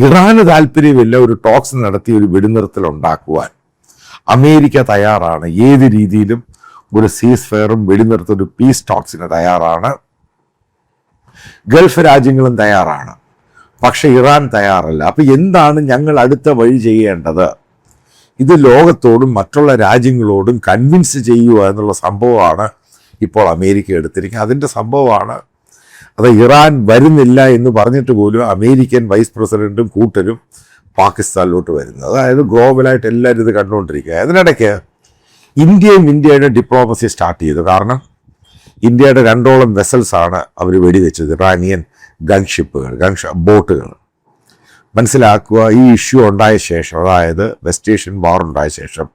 ഇറാന് താല്പര്യമില്ല ഒരു ടോക്സ് നടത്തി ഒരു വെടിനിർത്തൽ ഉണ്ടാക്കുവാൻ. അമേരിക്ക തയ്യാറാണ്, ഏത് രീതിയിലും ഒരു സീസ് ഫയറും വെടിനിർത്തൽ, ഒരു പീസ് ടോക്സിന് തയ്യാറാണ്. ഗൾഫ് രാജ്യങ്ങളും തയ്യാറാണ്, പക്ഷെ ഇറാൻ തയ്യാറല്ല. അപ്പൊ എന്താണ് ഞങ്ങൾ അടുത്ത വഴി ചെയ്യേണ്ടത്? ഇത് ലോകത്തോടും മറ്റുള്ള രാജ്യങ്ങളോടും കൺവിൻസ് ചെയ്യുക എന്നുള്ള സംഭവമാണ് ഇപ്പോൾ അമേരിക്ക എടുത്തിരിക്കുന്നത്. അതിൻ്റെ സംഭവമാണ് അത്. ഇറാൻ വരുന്നില്ല എന്ന് പറഞ്ഞിട്ട് പോലും അമേരിക്കൻ വൈസ് പ്രസിഡന്റും കൂട്ടരും പാകിസ്ഥാനിലോട്ട് വരുന്നത്. അതായത് ഗ്ലോബലായിട്ട് എല്ലാവരും ഇത് കണ്ടുകൊണ്ടിരിക്കുക. അതിനിടയ്ക്ക് ഇന്ത്യയുടെ ഡിപ്ലോമസി സ്റ്റാർട്ട് ചെയ്തു. കാരണം ഇന്ത്യയുടെ 2ഓളം വെസൽസാണ് അവർ വെടിവെച്ചത്, ഇറാനിയൻ ബോട്ടുകൾ. മനസ്സിലാക്കുക, ഈ ഇഷ്യൂ ഉണ്ടായ ശേഷം, അതായത് വെസ്റ്റ് ഏഷ്യൻ വാർ ഉണ്ടായ ശേഷം,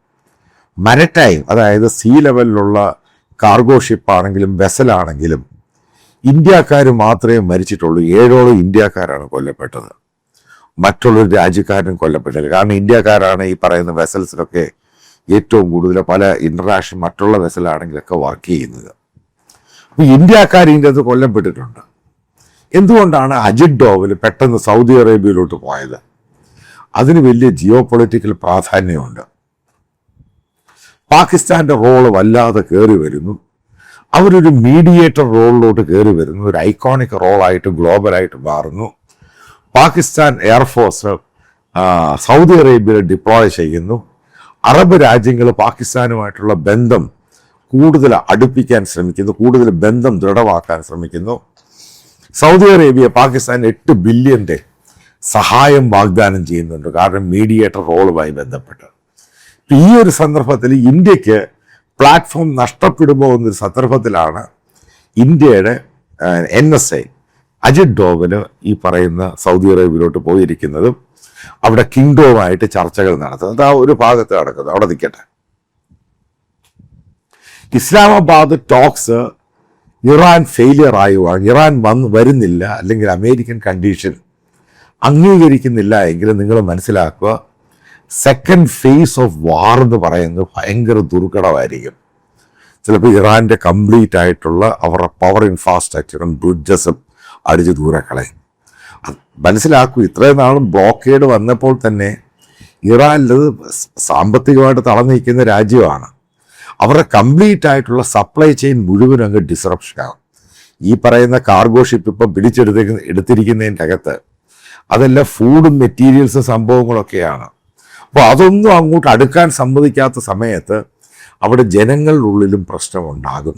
മാരിടൈം, അതായത് സീ ലെവലിലുള്ള കാർഗോ ഷിപ്പാണെങ്കിലും വെസലാണെങ്കിലും ഇന്ത്യക്കാർ മാത്രമേ മരിച്ചിട്ടുള്ളൂ. 7ഓളം ഇന്ത്യക്കാരാണ് കൊല്ലപ്പെട്ടത്, മറ്റുള്ളൊരു രാജ്യക്കാരനും കൊല്ലപ്പെട്ടില്ല. കാരണം ഇന്ത്യക്കാരാണ് ഈ പറയുന്ന വെസൽസിലൊക്കെ ഏറ്റവും കൂടുതൽ പല ഇന്റർനാഷണൽ മറ്റുള്ള വെസലാണെങ്കിലൊക്കെ വർക്ക് ചെയ്യുന്നത്. അപ്പോൾ ഇന്ത്യക്കാർ ഇതിൻ്റെ അകത്ത് കൊല്ലപ്പെട്ടിട്ടുണ്ട്. എന്തുകൊണ്ടാണ് അജിത് ഡോവൽ പെട്ടെന്ന് സൗദി അറേബ്യയിലോട്ട് പോയത്? അതിന് വലിയ ജിയോ പൊളിറ്റിക്കൽ പ്രാധാന്യമുണ്ട്. പാകിസ്ഥാന്റെ റോള് വല്ലാതെ കയറി വരുന്നു. അവരൊരു മീഡിയേറ്റർ റോളിലോട്ട് കയറി വരുന്നു, ഒരു ഐക്കോണിക് റോളായിട്ട് ഗ്ലോബലായിട്ട് മാറുന്നു. പാകിസ്ഥാൻ എയർഫോഴ്സ് സൗദി അറേബ്യയിൽ ഡിപ്ലോയ് ചെയ്യുന്നു. അറബ് രാജ്യങ്ങൾ പാകിസ്ഥാനുമായിട്ടുള്ള ബന്ധം കൂടുതൽ അടുപ്പിക്കാൻ ശ്രമിക്കുന്നു, കൂടുതൽ ബന്ധം ദൃഢമാക്കാൻ ശ്രമിക്കുന്നു. സൗദി അറേബ്യ പാകിസ്ഥാൻ 8 ബില്യൻ്റെ സഹായം വാഗ്ദാനം ചെയ്യുന്നുണ്ട്, കാരണം മീഡിയേറ്റർ റോളുമായി ബന്ധപ്പെട്ട്. ഈ ഒരു സന്ദർഭത്തിൽ ഇന്ത്യക്ക് പ്ലാറ്റ്ഫോം നഷ്ടപ്പെടുമോ എന്നൊരു സന്ദർഭത്തിലാണ് ഇന്ത്യയുടെ NSA അജിത് ഡോവൽ ഈ പറയുന്ന സൗദി അറേബ്യയിലോട്ട് പോയിരിക്കുന്നതും അവിടെ കിങ്ഡവുമായിട്ട് ചർച്ചകൾ നടത്തുന്നത്. ആ ഒരു ഭാഗത്ത് നടക്കുന്നത്, അവിടെ നിൽക്കട്ടെ. ഇസ്ലാമാബാദ് ടോക്സ് ഇറാൻ ഫെയിലിയർ ആയുവാണ്. ഇറാൻ വരുന്നില്ല, അല്ലെങ്കിൽ അമേരിക്കൻ കണ്ടീഷൻ അംഗീകരിക്കുന്നില്ല എങ്കിൽ നിങ്ങൾ മനസ്സിലാക്കുക, സെക്കൻഡ് ഫേസ് ഓഫ് വാർ എന്ന് പറയുന്നത് ഭയങ്കര ദുർഘടമായിരിക്കും. ചിലപ്പോൾ ഇറാൻ്റെ കംപ്ലീറ്റ് ആയിട്ടുള്ള അവരുടെ പവർ ഇൻഫ്രാസ്ട്രക്ചറും ബ്രിഡ്ജസും അടിച്ച് ദൂരെ കളയും. മനസ്സിലാക്കൂ, ഇത്രയും നാളും ബ്ലോക്കേഡ് വന്നപ്പോൾ തന്നെ ഇറാനിലത് സാമ്പത്തികമായിട്ട് തളർന്നിരിക്കുന്ന രാജ്യമാണ്. അവരുടെ കംപ്ലീറ്റ് ആയിട്ടുള്ള സപ്ലൈ ചെയിൻ മുഴുവൻ അങ്ങ് ഡിസ്റപ്ഷനാകും. ഈ പറയുന്ന കാർഗോ ഷിപ്പ് ഇപ്പം എടുത്തിരിക്കുന്നതിൻ്റെ അകത്ത് അതെല്ലാം ഫുഡും മെറ്റീരിയൽസും സംഭവങ്ങളൊക്കെയാണ്. അപ്പോൾ അതൊന്നും അങ്ങോട്ട് അടുക്കാൻ സമ്മതിക്കാത്ത സമയത്ത് അവിടെ ജനങ്ങളുടെ ഉള്ളിലും പ്രശ്നമുണ്ടാകും.